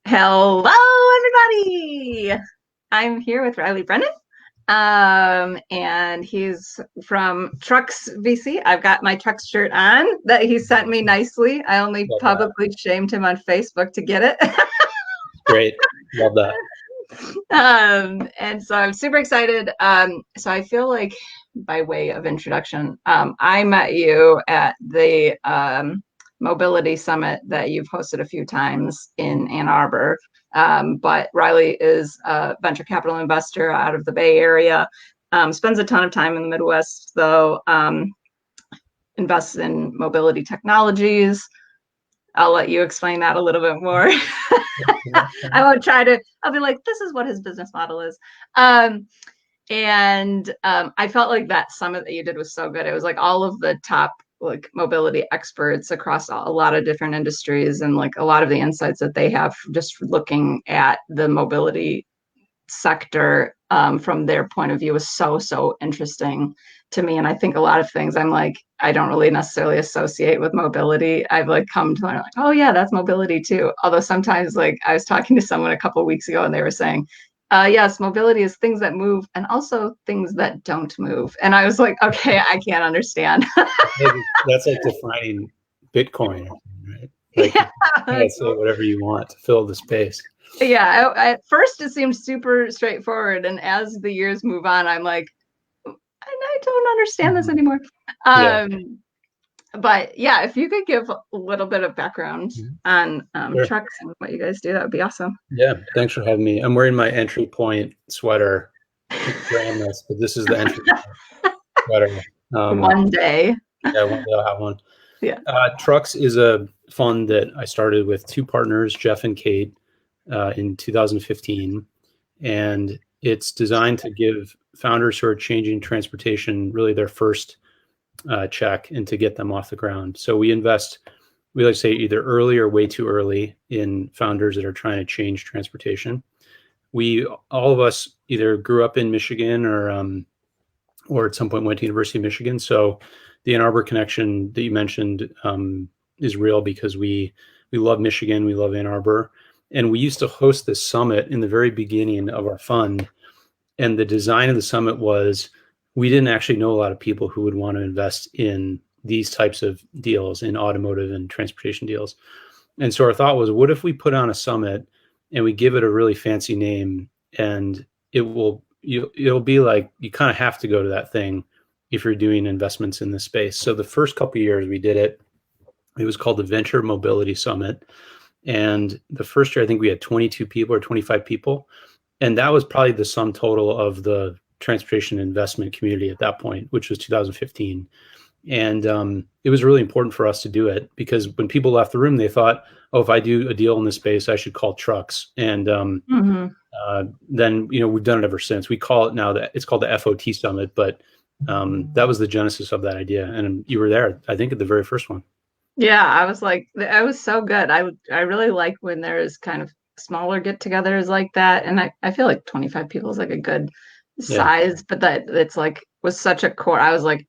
Hello, everybody. I'm here with Reilly Brennan, and he's from Trucks VC. I've got my Trucks shirt on that he sent me nicely. I only Love that. publicly shamed him on Facebook to get it. Great. Love that. And so I'm super excited. So I feel like, by way of introduction, I met you at the mobility summit that you've hosted a few times in Ann Arbor. But Reilly is a venture capital investor out of the Bay Area, spends a ton of time in the Midwest, though, invests in mobility technologies. I'll let you explain that a little bit more. I won't try to, I'll be like, this is what his business model is. I felt like that summit that you did was so good. It was like all of the top like mobility experts across a lot of different industries, and like a lot of the insights that they have just looking at the mobility sector from their point of view was so interesting to me. And I think a lot of things I'm like, I don't really necessarily associate with mobility. I've like come to learn like, oh yeah, that's mobility too. Although sometimes like I was talking to someone a couple of weeks ago and they were saying, yes, mobility is things that move and also things that don't move. And I was like, okay, I can't understand. That's like defining Bitcoin, right? Like Yeah. you can say whatever you want to fill the space. Yeah. At first it seemed super straightforward. And as the years move on, I'm like, I don't understand this anymore. Yeah. But yeah, if you could give a little bit of background on Sure. trucks and what you guys do, that would be awesome. Yeah. Thanks for having me. I'm wearing my entry point sweater. Brand this, but this is the entry point sweater. One day. Yeah, one day I'll have one. Yeah. Trucks is a fund that I started with two partners, Jeff and Kate, in 2015. And it's designed to give founders who are changing transportation really their first check and to get them off the ground. So we invest, we like to say either early or way too early in founders that are trying to change transportation. All of us either grew up in Michigan or at some point went to University of Michigan. So the Ann Arbor connection that you mentioned is real because we love Michigan, we love Ann Arbor. And we used to host this summit in the very beginning of our fund. And the design of the summit was we didn't actually know a lot of people who would want to invest in these types of deals, in automotive and transportation deals. And so our thought was, what if we put on a summit and we give it a really fancy name, and it'll be like you kind of have to go to that thing if you're doing investments in this space. So the first couple of years we did it, it was called the Venture Mobility Summit. And the first year, I think we had 22 people or 25 people. And that was probably the sum total of the transportation investment community at that point, which was 2015. And it was really important for us to do it because when people left the room, they thought, oh, if I do a deal in this space, I should call Trucks. And then, we've done it ever since. We call it now that it's called the FOT Summit, but that was the genesis of that idea. And you were there, I think, at the very first one. Yeah, I was like, I was so good. I really like when there's kind of smaller get-togethers like that, and I feel like 25 people is like a good size, but that it's like was such a core. I was like,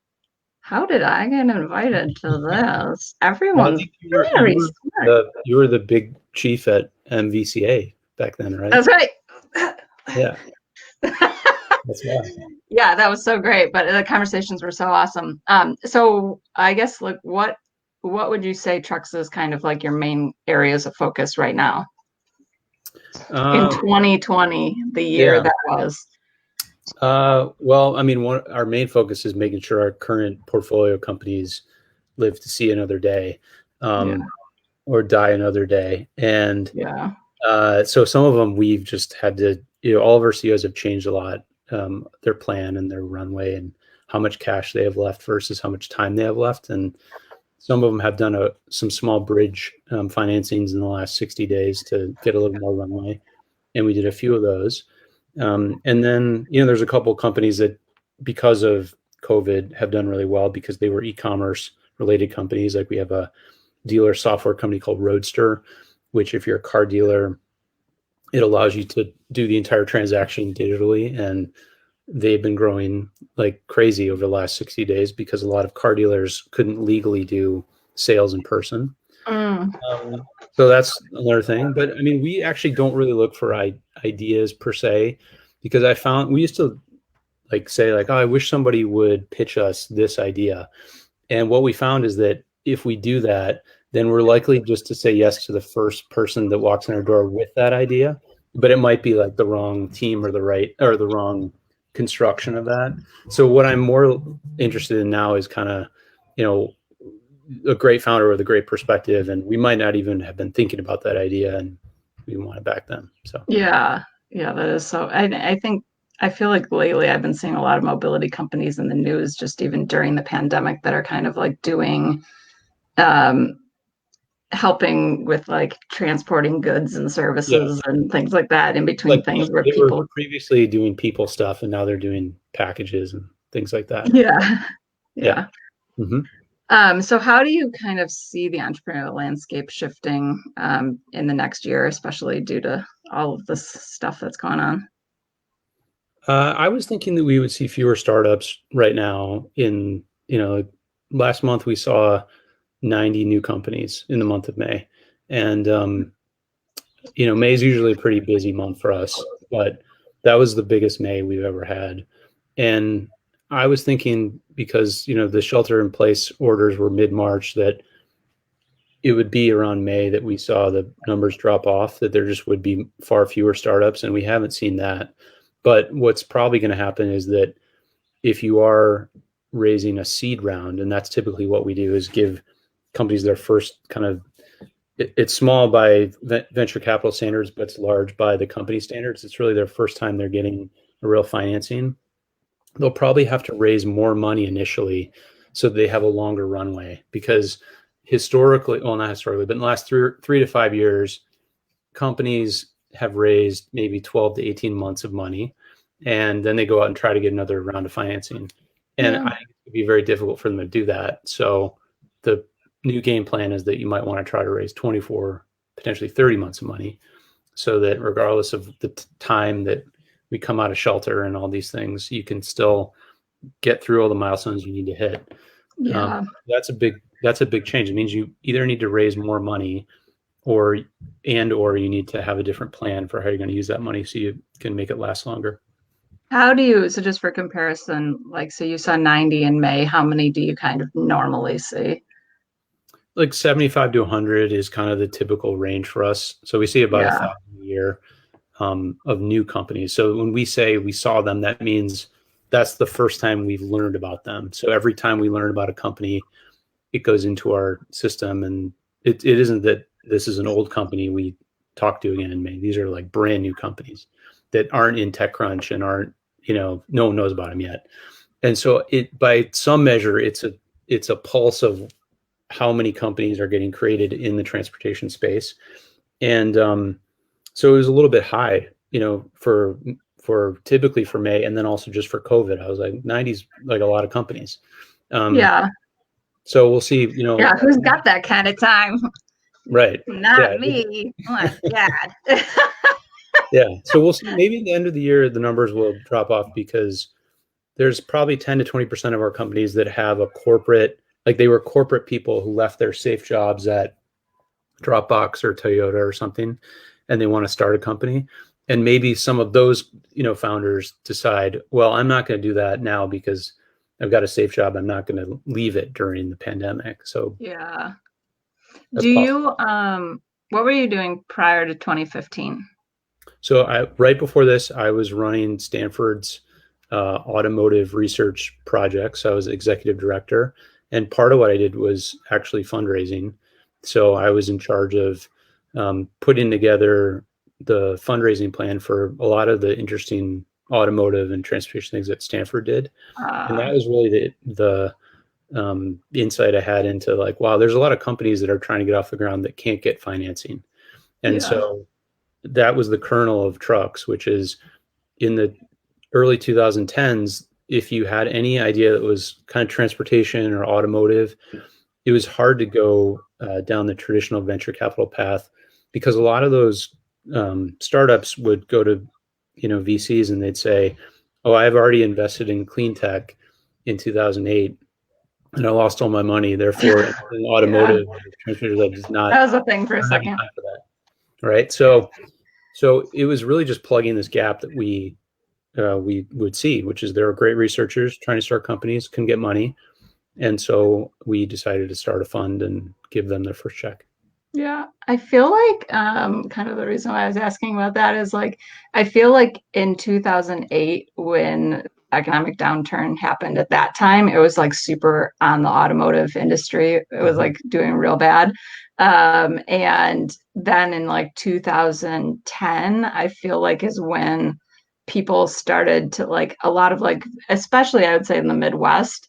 how did I get invited to this? Everyone's very smart. You were the big chief at MVCA back then, right? That's right. Yeah. That's right. Yeah, that was so great. But the conversations were so awesome. So I guess like what would you say Trucks is kind of like your main areas of focus right now? In 2020, the year that was. Well, I mean, our main focus is making sure our current portfolio companies live to see another day, or die another day. And so some of them we've just had to, all of our CEOs have changed a lot, their plan and their runway and how much cash they have left versus how much time they have left. And some of them have done some small bridge financings in the last 60 days to get a little more runway. And we did a few of those. And then, there's a couple of companies that, because of COVID, have done really well because they were e-commerce related companies. Like we have a dealer software company called Roadster, which if you're a car dealer, it allows you to do the entire transaction digitally. And they've been growing like crazy over the last 60 days because a lot of car dealers couldn't legally do sales in person. So that's another thing. But I mean, we actually don't really look for ideas per se, because I found we used to like say like, oh, I wish somebody would pitch us this idea. And what we found is that if we do that, then we're likely just to say yes to the first person that walks in our door with that idea, but it might be like the wrong team or the wrong construction of that. So what I'm more interested in now is kind of, you know, a great founder with a great perspective, and we might not even have been thinking about that idea, and we want to back them. So Yeah, yeah, that is so. I think I feel like lately I've been seeing a lot of mobility companies in the news, just even during the pandemic, that are kind of like doing, um, helping with like transporting goods and yeah, services and things like that in between like things where they were people, previously doing people stuff, and now they're doing packages and things like that. yeah, Yeah. yeah. Hmm. So how do you kind of see the entrepreneurial landscape shifting in the next year, especially due to all of this stuff that's going on? I was thinking that we would see fewer startups right now. Last month we saw 90 new companies in the month of May. And, May is usually a pretty busy month for us, but that was the biggest May we've ever had. And I was thinking, because, the shelter in place orders were mid-March, that it would be around May that we saw the numbers drop off, that there just would be far fewer startups. And we haven't seen that. But what's probably going to happen is that if you are raising a seed round, and that's typically what we do, is give companies their first kind of, it's small by venture capital standards, but it's large by the company standards. It's really their first time they're getting a real financing. They'll probably have to raise more money initially so they have a longer runway, because historically, well, not historically, but in the last 3 to 5 years, companies have raised maybe 12 to 18 months of money, and then they go out and try to get another round of financing. And Yeah. I think it'd be very difficult for them to do that. So the new game plan is that you might want to try to raise 24, potentially 30 months of money, so that regardless of the time that we come out of shelter and all these things, you can still get through all the milestones you need to hit. Yeah. That's a big change. It means you either need to raise more money, or you need to have a different plan for how you're going to use that money so you can make it last longer. So just for comparison, like, so you saw 90 in May, how many do you kind of normally see? Like 75 to 100 is kind of the typical range for us. So we see about a Yeah. thousand a year of new companies. So when we say we saw them, that means that's the first time we've learned about them. So every time we learn about a company, it goes into our system, and it isn't that this is an old company we talk to again in May. These are like brand new companies that aren't in TechCrunch and aren't, no one knows about them yet. And so by some measure, it's a pulse of how many companies are getting created in the transportation space. And so it was a little bit high, for typically for May, and then also just for COVID. I was like, 90's like a lot of companies. Um, Yeah. so we'll see, Yeah. Who's got that kind of time? right. Not Yeah. me. Oh my God. Yeah. So we'll see. Maybe at the end of the year, the numbers will drop off, because there's probably 10 to 20% of our companies that have a corporate, like they were corporate people who left their safe jobs at Dropbox or Toyota or something, and they want to start a company. And maybe some of those, founders decide, well, I'm not going to do that now because I've got a safe job. I'm not going to leave it during the pandemic. So Yeah. that's Do possible. you, what were you doing prior to 2015? So right before this, I was running Stanford's automotive research projects. I was executive director, and part of what I did was actually fundraising. So I was in charge of putting together the fundraising plan for a lot of the interesting automotive and transportation things that Stanford did, and Uh, that was really the insight I had into, like, wow, there's a lot of companies that are trying to get off the ground that can't get financing. And yeah. so that was the kernel of trucks, which is in the early 2010s, if you had any idea that was kind of transportation or automotive, it was hard to go down the traditional venture capital path, because a lot of those startups would go to, VCs, and they'd say, "Oh, I've already invested in clean tech in 2008. and I lost all my money. Therefore, in automotive transmitters, I just not That was a thing for a not having second. time for that. Right. So it was really just plugging this gap that we would see, which is there are great researchers trying to start companies, couldn't get money. And so we decided to start a fund and give them their first check. Yeah, I feel like kind of the reason why I was asking about that is like I feel like in 2008 when economic downturn happened at that time, it was like super on the automotive industry. It was like doing real bad. And then in like 2010, I feel like is when people started to like a lot of like, especially I would say in the Midwest,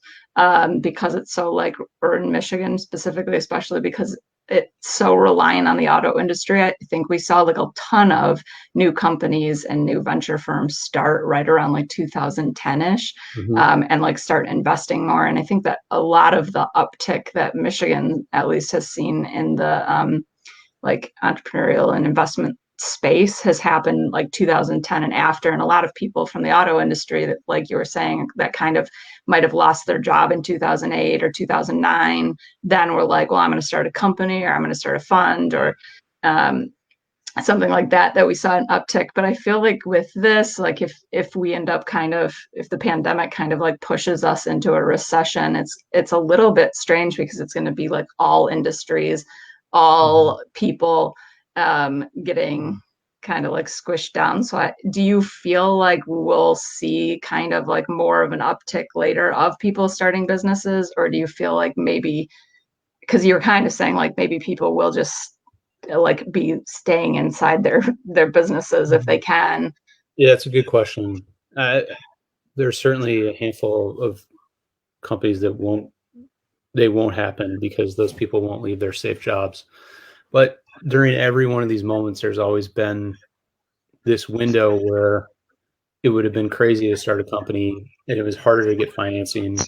because it's so like, or in Michigan specifically, especially because it's so reliant on the auto industry. I think we saw like a ton of new companies and new venture firms start right around like 2010-ish, and like start investing more. And I think that a lot of the uptick that Michigan at least has seen in the like entrepreneurial and investment space has happened like 2010 and after. And a lot of people from the auto industry that, like you were saying, that kind of might have lost their job in 2008 or 2009, then were like, well, I'm going to start a company or I'm going to start a fund or something like that, that we saw an uptick. But I feel like with this, like if we end up kind of, if the pandemic kind of like pushes us into a recession, it's a little bit strange because it's going to be like all industries, all people getting kind of like squished down. So do you feel like we'll see kind of like more of an uptick later of people starting businesses, or do you feel like maybe, because you were kind of saying like maybe people will just like be staying inside their businesses if they can? Yeah, that's a good question. There's certainly a handful of companies that won't happen because those people won't leave their safe jobs. But during every one of these moments, there's always been this window where it would have been crazy to start a company and it was harder to get financing.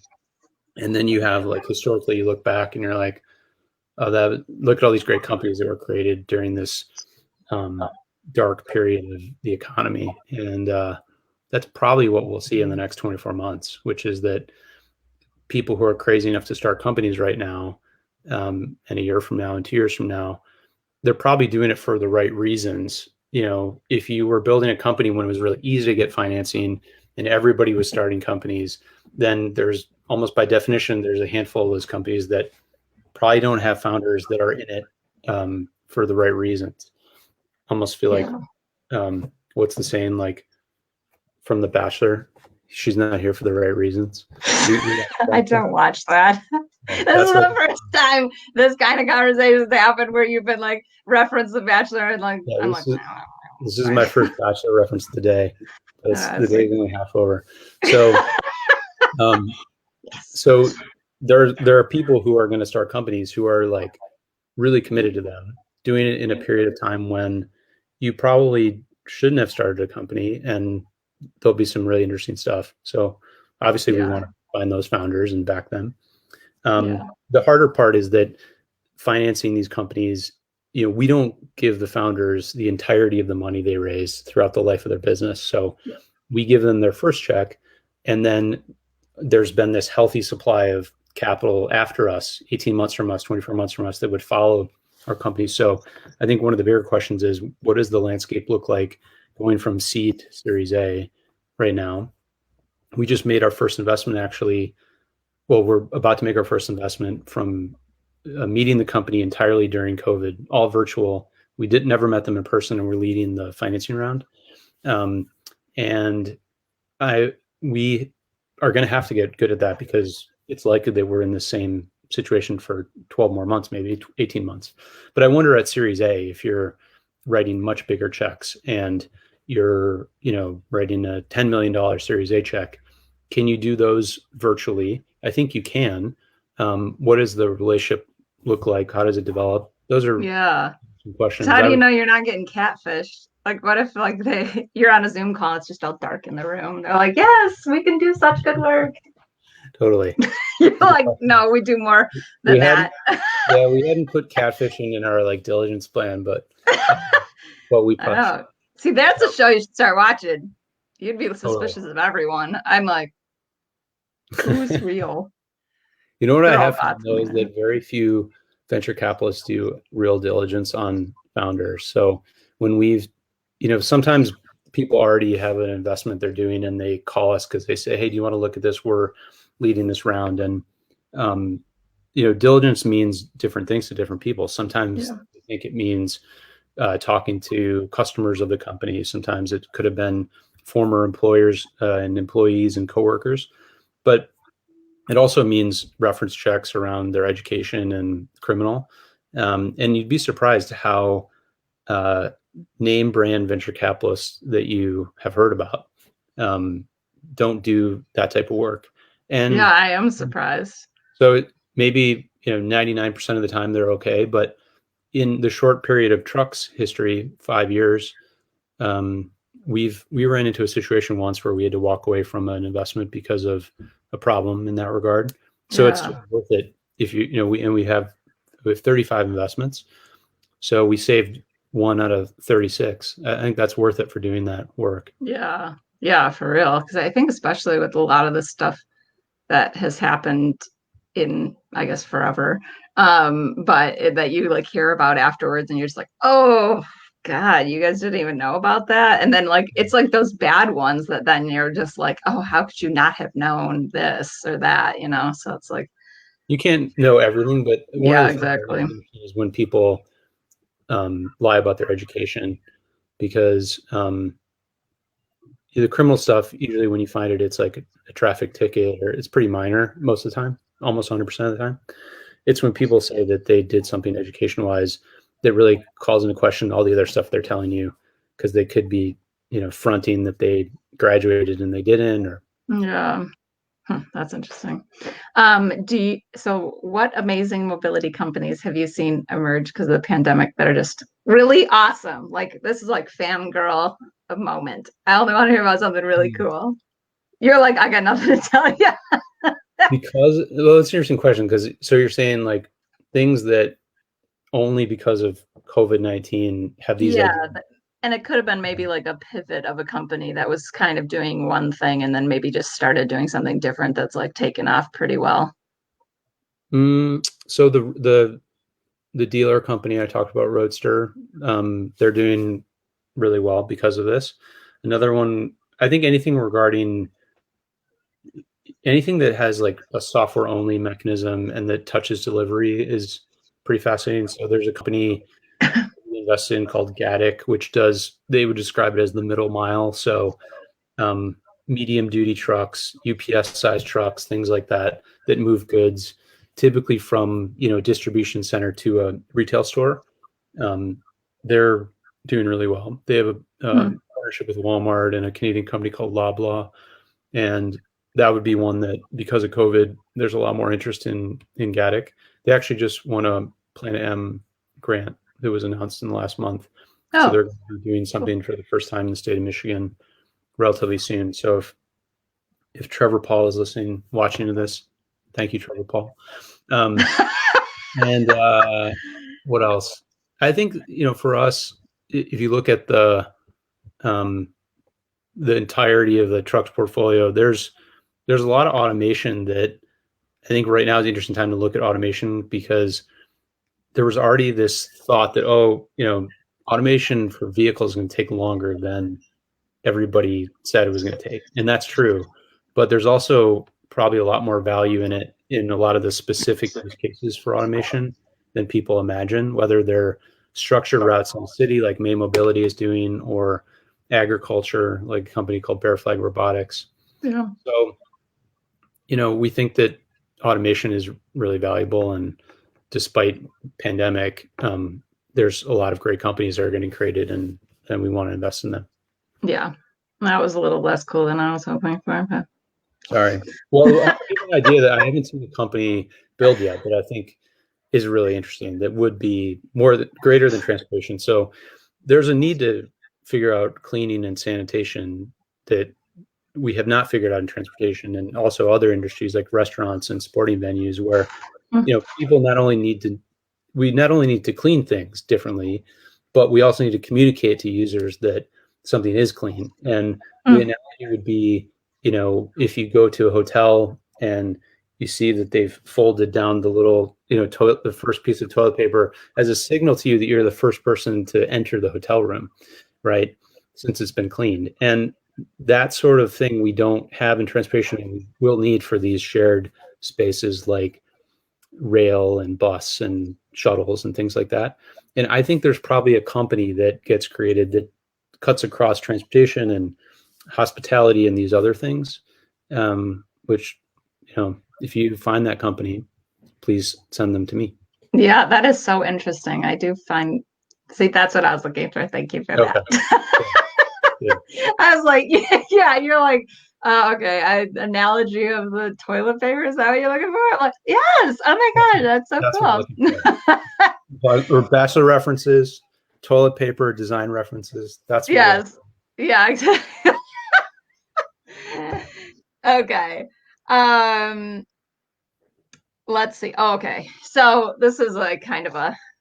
And then you have like historically, you look back and you're like, oh, look at all these great companies that were created during this dark period of the economy. And that's probably what we'll see in the next 24 months, which is that people who are crazy enough to start companies right now, and a year from now and 2 years from now, they're probably doing it for the right reasons. You know, if you were building a company when it was really easy to get financing and everybody was starting companies, then there's almost by definition, there's a handful of those companies that probably don't have founders that are in it for the right reasons. Almost feel like, what's the saying, like from The Bachelor, she's not here for the right reasons. I don't watch that. This is the first time this kind of conversation has happened where you've been like reference The Bachelor and like, yeah, I'm like, this is my first Bachelor reference of the day. But the day's only half over. So, so there are people who are going to start companies who are like really committed to them, doing it in a period of time when you probably shouldn't have started a company, and there'll be some really interesting stuff. So obviously we want to find those founders and back them. The harder part is that financing these companies, you know, we don't give the founders the entirety of the money they raise throughout the life of their business. So we give them their first check, and then there's been this healthy supply of capital after us, 18 months from us, 24 months from us, that would follow our company. So I think one of the bigger questions is, what does the landscape look like going from seed to Series A right now? We just made our first investment, actually. Well, we're about to make our first investment from meeting the company entirely during COVID, all virtual. We never met them in person, and we're leading the financing round. And we are going to have to get good at that because it's likely that we're in the same situation for 12 more months, maybe 18 months. But I wonder at Series A, if you're writing much bigger checks and you're, you know, writing a $10 million Series A check, can you do those virtually? I think you can. What does the relationship look like? How does it develop? Those are some questions. How do you know you're not getting catfished? Like, what if like you're on a Zoom call, it's just all dark in the room. They're like, yes, we can do such good work. Totally. You're like, no, we do more than that. Yeah, we hadn't put catfishing in our like diligence plan, but we probably see, that's a show you should start watching. You'd be suspicious of everyone. I'm like, who's real? You know what I They're all have found bots in though is there. that very few venture capitalists do real diligence on founders. So when we've, sometimes people already have an investment they're doing and they call us because they say, hey, do you want to look at this? We're leading this round. And, diligence means different things to different people. Sometimes Yeah. I think it means talking to customers of the company. Sometimes it could have been former employers and employees and coworkers. But it also means reference checks around their education and criminal. And you'd be surprised how uh, name brand venture capitalists that you have heard about don't do that type of work. Yeah, And I am surprised. so maybe 99% of the time they're okay, but in the short period of Truck's history, 5 years, um, we ran into a situation once where we had to walk away from an investment because of a problem in that regard. So it's Yeah. worth it if we have 35 investments, so we saved one out of 36. I think that's worth it for doing that work. Yeah. Yeah, for real. Because I think especially with a lot of the stuff that has happened in, I guess, forever, but that you like hear about afterwards and you're just like, oh God, you guys didn't even know about that. And then like it's like those bad ones that then you're just like, oh, how could you not have known this or that, So it's like, You can't know everything, but one of yeah, the things I exactly. really understand is when people lie about their education, because the criminal stuff, usually when you find it, it's like a traffic ticket or it's pretty minor most of the time, almost 100% of the time. It's when people say that they did something education wise that really calls into question all the other stuff they're telling you, because they could be, fronting that they graduated and they didn't, or Yeah. That's interesting. So what amazing mobility companies have you seen emerge because of the pandemic that are just really awesome? Like this is like fangirl a moment. I only want to hear about something really cool. You're like, I got nothing to tell you. because, well, it's an interesting question, because so you're saying like things that only because of COVID-19 have these Yeah. ideas. And it could have been maybe like a pivot of a company that was kind of doing one thing and then maybe just started doing something different that's like taken off pretty well. So the dealer company I talked about, Roadster, they're doing really well because of this. Another one, I think anything that has like a software only mechanism and that touches delivery is pretty fascinating. So there's a company we invested in called Gatic, which they would describe it as the middle mile. So um, medium duty trucks, UPS size trucks, things like that, that move goods typically from, distribution center to a retail store. Um, they're doing really well. They have a Hmm. partnership with Walmart and a Canadian company called Loblaw, and that would be one that, because of COVID, there's a lot more interest in Gatic. They actually just won a Planet M grant that was announced in the last month, so Oh, they're going to be doing cool. something for the first time in the state of Michigan relatively soon. So if Trevor Paul is listening, watching to this, thank you, Trevor Paul. And what else? I think, for us, if you look at um, the entirety of the trucks portfolio, there's a lot of automation that I think right now is an interesting time to look at automation, because there was already this thought that, automation for vehicles is going to take longer than everybody said it was going to take. And that's true. But there's also probably a lot more value in it in a lot of the specific use cases for automation than people imagine, whether they're structured routes in the city like May Mobility is doing, or agriculture like a company called Bear Flag Robotics. Yeah. So, we think that automation is really valuable. And despite pandemic, there's a lot of great companies that are getting created, and we want to invest in them. Yeah. That was a little less cool than I was hoping for. But Sorry. Well, I'll give you an idea that I haven't seen the company build yet, that I think is really interesting, that would be greater than transportation. So there's a need to figure out cleaning and sanitation that we have not figured out in transportation, and also other industries like restaurants and sporting venues, where people we not only need to clean things differently, but we also need to communicate to users that something is clean. And the Mm. analogy would be, if you go to a hotel and you see that they've folded down the little, the first piece of toilet paper as a signal to you that you're the first person to enter the hotel room, right? Since it's been cleaned. And that sort of thing we don't have in transportation, and we will need for these shared spaces like rail and bus and shuttles and things like that. And I think there's probably a company that gets created that cuts across transportation and hospitality and these other things, which, if you find that company, please send them to me. Yeah, that is so interesting. I do find, see, that's what I was looking for. Thank you for that. Yeah. I was like, yeah, you're like, okay, analogy of the toilet paper. Is that what you're looking for? I'm like, yes. Oh my God, that's so cool. Or bachelor references, toilet paper design references. That's what yes. Yeah, exactly. Okay. Let's see. Oh, okay. So this is like kind of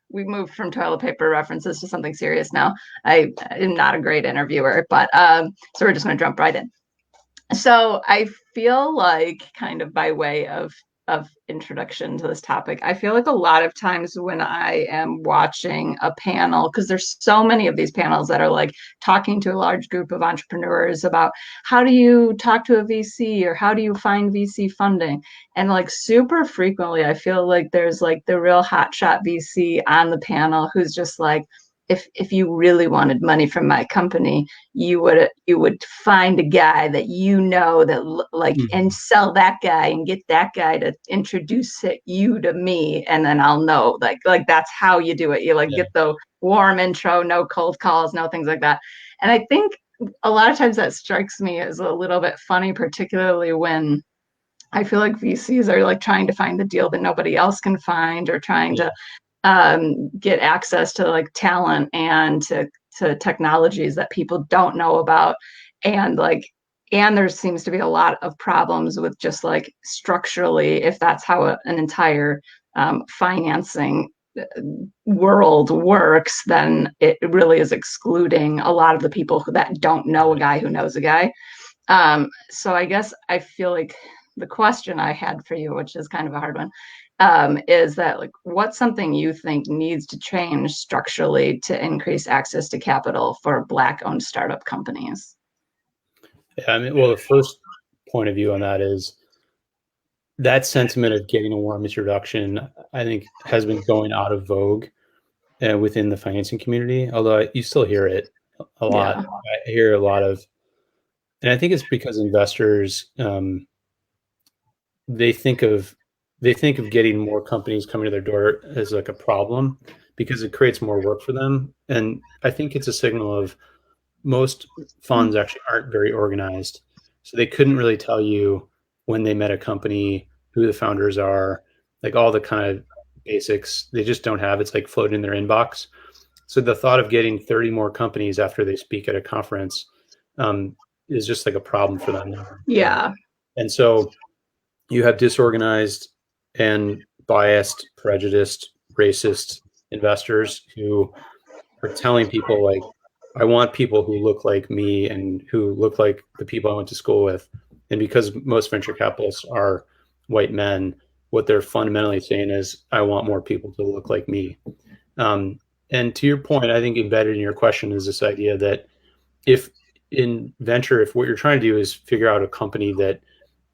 we moved from toilet paper references to something serious now. I am not a great interviewer, but so we're just going to jump right in. So I feel like, kind of by way of introduction to this topic, I feel like a lot of times when I am watching a panel, because there's so many of these panels that are like talking to a large group of entrepreneurs about how do you talk to a VC or how do you find VC funding, and like super frequently I feel like there's like the real hotshot VC on the panel who's just like, if you really wanted money from my company, you would find a guy that that like and sell that guy and get that guy to introduce you to me, and then I'll know like that's how you do it. You like get the warm intro, no cold calls, no things like that. And I think a lot of times that strikes me as a little bit funny, particularly when I feel like VCs are like trying to find the deal that nobody else can find, or trying to get access to like talent and to technologies that people don't know about. And there seems to be a lot of problems with just like structurally, if that's how an entire financing world works, then it really is excluding a lot of the people that don't know a guy who knows a guy. So I guess I feel like the question I had for you, which is kind of a hard one, is that like, what's something you think needs to change structurally to increase access to capital for Black-owned startup companies? Yeah, I mean, well, the first point of view on that is that sentiment of getting a warm introduction, I think, has been going out of vogue within the financing community, although you still hear it a lot. Yeah. I hear a lot of, and I think it's because investors, they think of getting more companies coming to their door as like a problem because it creates more work for them. And I think it's a signal of most funds actually aren't very organized. So they couldn't really tell you when they met a company, who the founders are, like all the kind of basics. They just don't have. It's like floating in their inbox. So the thought of getting 30 more companies after they speak at a conference is just like a problem for them. Yeah. And so you have disorganized and biased, prejudiced, racist investors who are telling people like, I want people who look like me and who look like the people I went to school with. And because most venture capitalists are white men, what they're fundamentally saying is, I want more people to look like me. And to your point, I think embedded in your question is this idea that if in venture, if what you're trying to do is figure out a company that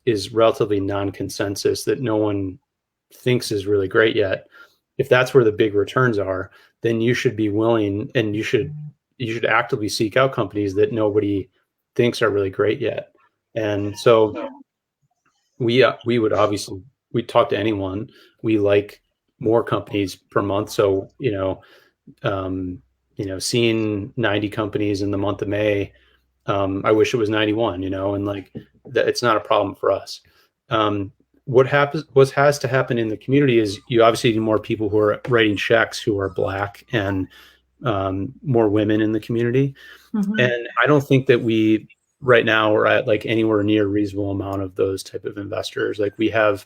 is relatively non-consensus, that no one thinks is really great yet, if that's where the big returns are, then you should be willing, and you should actively seek out companies that nobody thinks are really great yet. And so we would obviously, we talk to anyone. We like more companies per month. So, seeing 90 companies in the month of May, I wish it was 91, and like that, it's not a problem for us. What has to happen in the community is you obviously need more people who are writing checks who are Black, and more women in the community. Mm-hmm. And I don't think that we right now are at like anywhere near a reasonable amount of those type of investors. Like we have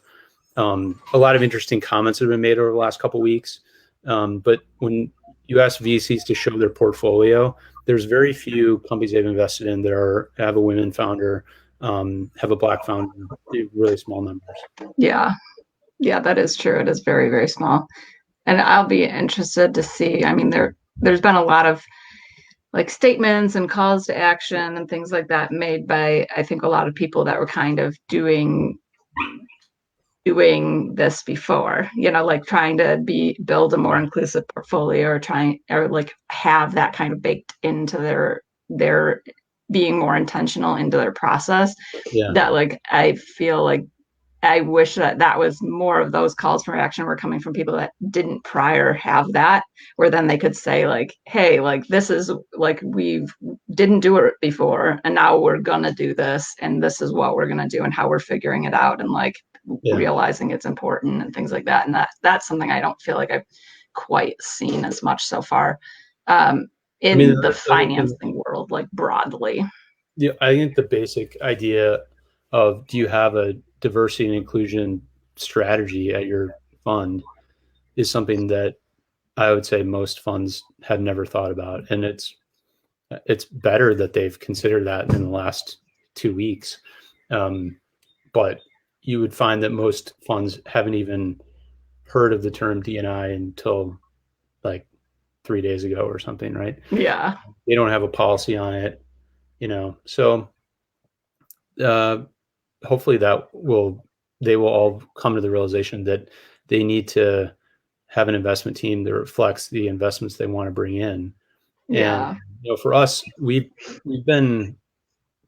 a lot of interesting comments that have been made over the last couple of weeks. But when you ask VCs to show their portfolio, there's very few companies they've invested in that have a women founder, have a Black founder, really small numbers. Yeah. Yeah, that is true. It is very, very small. And I'll be interested to see. I mean, there's been a lot of like statements and calls to action and things like that made by I think a lot of people that were kind of doing this before, like trying to build a more inclusive portfolio or trying or like have that kind of baked into their being more intentional into their process. Yeah. That like I feel like I wish that was more of those calls for action were coming from people that didn't prior have that, where then they could say like, hey, like this is like we didn't do it before and now we're gonna do this and this is what we're gonna do and how we're figuring it out and like Yeah. realizing it's important and things like that. And that's something I don't feel like I've quite seen as much so far I mean, in the I think financing world, like broadly. I think the basic idea of do you have a diversity and inclusion strategy at your fund is something that I would say most funds have never thought about, and it's better that they've considered that in the last 2 weeks. But you would find that most funds haven't even heard of the term D&I until like 3 days ago or something, right? Yeah. They don't have a policy on it, So uh, hopefully they will all come to the realization that they need to have an investment team that reflects the investments they want to bring in. And Yeah. for us, we've been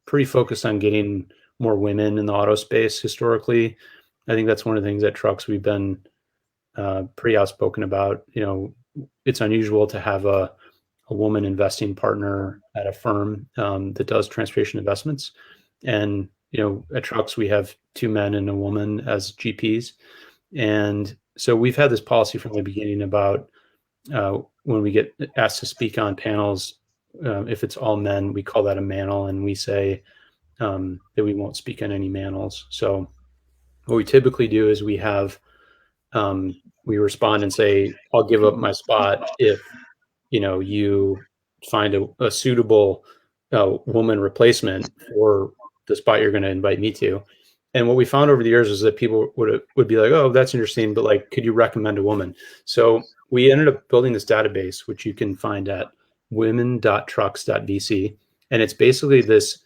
pretty focused on getting more women in the auto space historically. I think that's one of the things at Trucks we've been pretty outspoken about. It's unusual to have a woman investing partner at a firm that does transportation investments. And, at Trucks, we have 2 men and a woman as GPs. And so we've had this policy from the beginning about when we get asked to speak on panels, if it's all men, we call that a manel, and we say that we won't speak on any manels. So what we typically do is we respond and say, I'll give up my spot if you find a suitable woman replacement for the spot you're going to invite me to. And what we found over the years is that people would be like, oh, that's interesting, but like, could you recommend a woman? So we ended up building this database, which you can find at women.trucks.vc. And it's basically this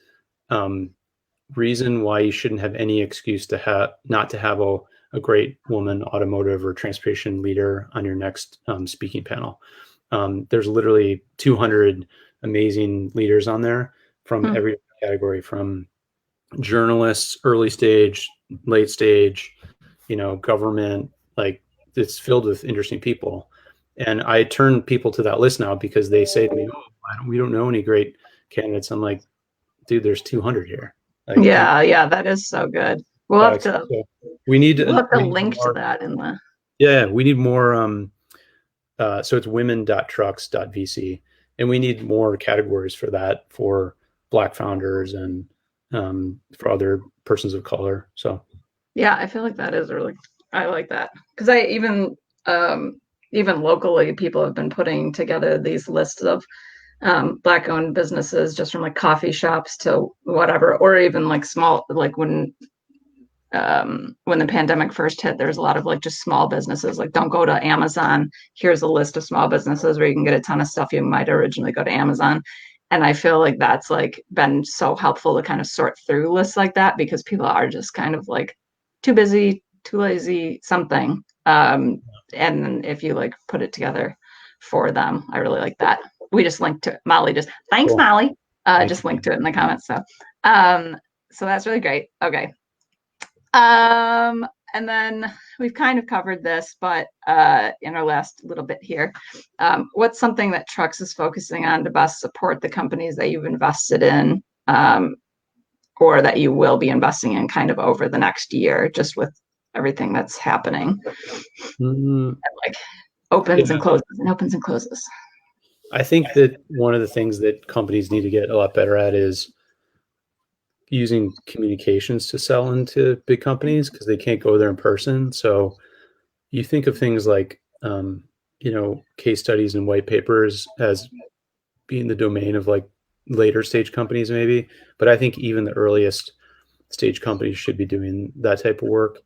reason why you shouldn't have any excuse to have not to have a great woman automotive or transportation leader on your next speaking panel. There's literally 200 amazing leaders on there from every category, from journalists, early stage, late stage, government. Like, it's filled with interesting people. And I turn people to that list now because they say to me, oh, we don't know any great candidates. I'm like, dude, there's 200 here. Like, Yeah, that is so good. We'll have to so we need link more, to that in the we need more so it's women.trucks.vc, and we need more categories for that, for Black founders and for other persons of color. So yeah, I feel like that is really I like that because I even locally people have been putting together these lists of Black owned businesses just from like coffee shops to whatever, or even like small, like when the pandemic first hit, there's a lot of like just small businesses. Like, don't go to Amazon. Here's a list of small businesses where you can get a ton of stuff you might originally go to Amazon. And I feel like that's like been so helpful to kind of sort through lists like that because people are just kind of like too busy, too lazy, something. And then if you like put it together for them, I really like that. We just linked to it. Molly just thanks, cool. Molly. Just linked to it in the comments. So that's really great. Okay. And then we've kind of covered this, but in our last little bit here, what's something that Trucks is focusing on to best support the companies that you've invested in, or that you will be investing in kind of over the next year, just with everything that's happening? Like opens and closes and opens and closes. I think that one of the things that companies need to get a lot better at is using communications to sell into big companies, because they can't go there in person. So you think of things like, case studies and white papers as being the domain of like later stage companies, maybe. But I think even the earliest stage companies should be doing that type of work.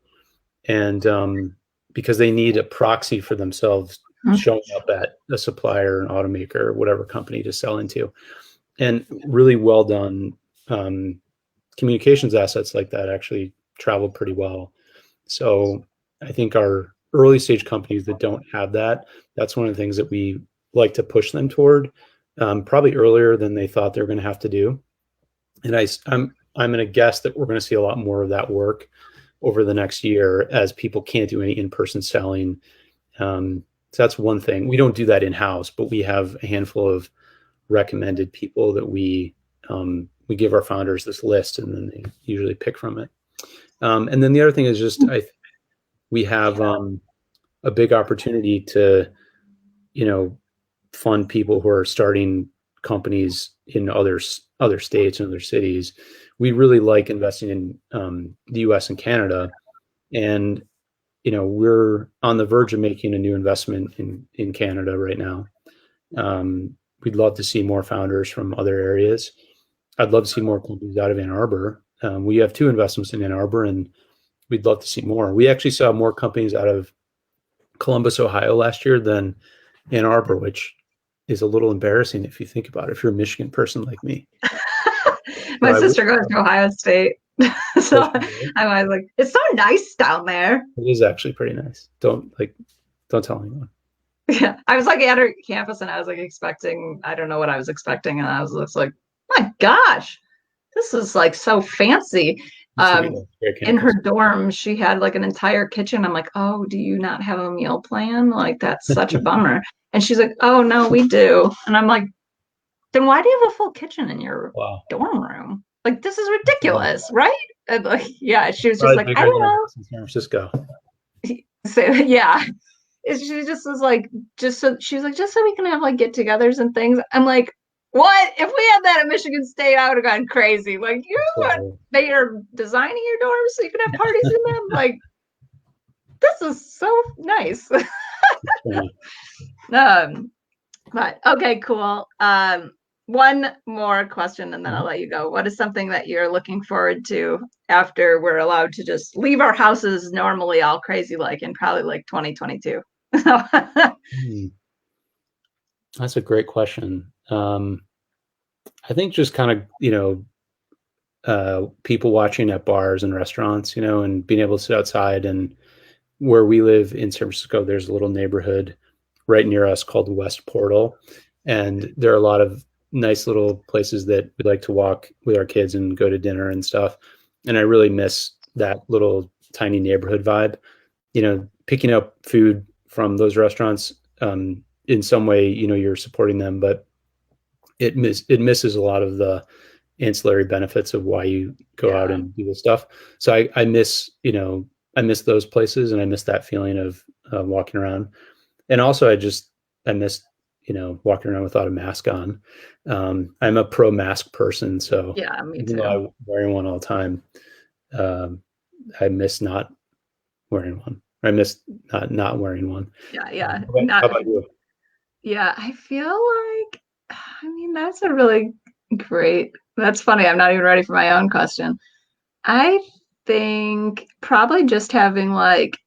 And because they need a proxy for themselves showing up at a supplier, an automaker, whatever company to sell into. And really well done communications assets like that actually travel pretty well. So I think our early stage companies that don't have that, that's one of the things that we like to push them toward, probably earlier than they thought they were going to have to do. And I'm going to guess that we're going to see a lot more of that work over the next year as people can't do any in-person selling. So that's one thing. We don't do that in-house, but we have a handful of recommended people that we give our founders this list, and then they usually pick from it. And then the other thing is just we have a big opportunity to, fund people who are starting companies in other states and other cities. We really like investing in the U.S. and Canada, and we're on the verge of making a new investment in Canada right now. We'd love to see more founders from other areas. I'd love to see more companies out of Ann Arbor. We have 2 investments in Ann Arbor, and we'd love to see more. We actually saw more companies out of Columbus, Ohio last year than Ann Arbor, which is a little embarrassing if you think about it, if you're a Michigan person like me. My sister goes to Ohio State. So I'm always like, it's so nice down there. It is actually pretty nice. Don't tell anyone. Yeah. I was like at her campus and I was like expecting, I don't know what I was expecting. And I was just like, my gosh, this is like so fancy. In her dorm, she had like an entire kitchen. I'm like, oh, do you not have a meal plan? Like, that's such a bummer. And she's like, oh, no, we do. And I'm like, then why do you have a full kitchen in your dorm room? Like, this is ridiculous, right? And like, yeah, she was just like, I don't know. San Francisco. So, yeah. She just was like, she was like, just so we can have like get-togethers and things. I'm like, what? If we had that at Michigan State, I would have gone crazy. Like, they are designing your dorms so you can have parties in them. Like, this is so nice. But okay, cool. One more question and then I'll let you go. What is something that you're looking forward to after we're allowed to just leave our houses normally all crazy like in probably like 2022? That's a great question. I think just kind of, people watching at bars and restaurants, and being able to sit outside. And where we live in San Francisco, there's a little neighborhood right near us called West Portal. And there are a lot of nice little places that we like to walk with our kids and go to dinner and stuff. And I really miss that little tiny neighborhood vibe, picking up food from those restaurants. In some way, you're supporting them, but it misses a lot of the ancillary benefits of why you go out and do this stuff. So I miss those places, and I miss that feeling of walking around. And also I miss, walking around without a mask on. I'm a pro mask person. So yeah, me too. Even though I'm wearing one all the time, I miss not wearing one. I miss not wearing one. Yeah. How about you? Yeah, I feel like, that's a really great, that's funny. I'm not even ready for my own question. I think probably just having like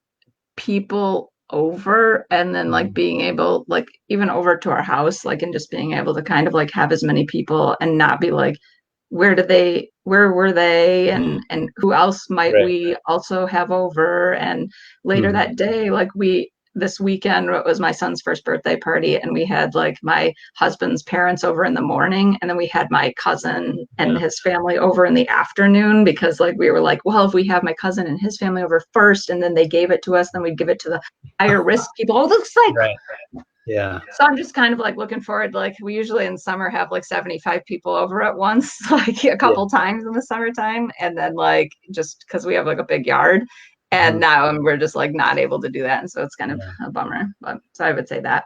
people over and then like being able, like even over to our house, like, and just being able to kind of like have as many people and not be like, where were they? And who else might we also have over? And later that day, like this weekend, it was my son's first birthday party, and we had like my husband's parents over in the morning, and then we had my cousin and his family over in the afternoon, because like we were like, well, if we have my cousin and his family over first and then they gave it to us, then we'd give it to the higher risk people. It looks like yeah. So I'm just kind of like looking forward, like we usually in summer have like 75 people over at once, like a couple times in the summertime, and then like just because we have like a big yard. And now we're just like not able to do that. And so it's kind of a bummer. But so I would say that.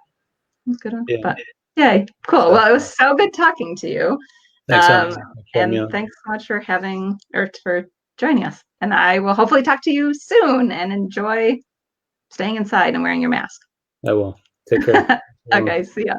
That's a good one. But yeah, cool. Well, it was so good talking to you. Thanks, and thanks so much for for joining us. And I will hopefully talk to you soon, and enjoy staying inside and wearing your mask. I will. Take care. Okay, see ya.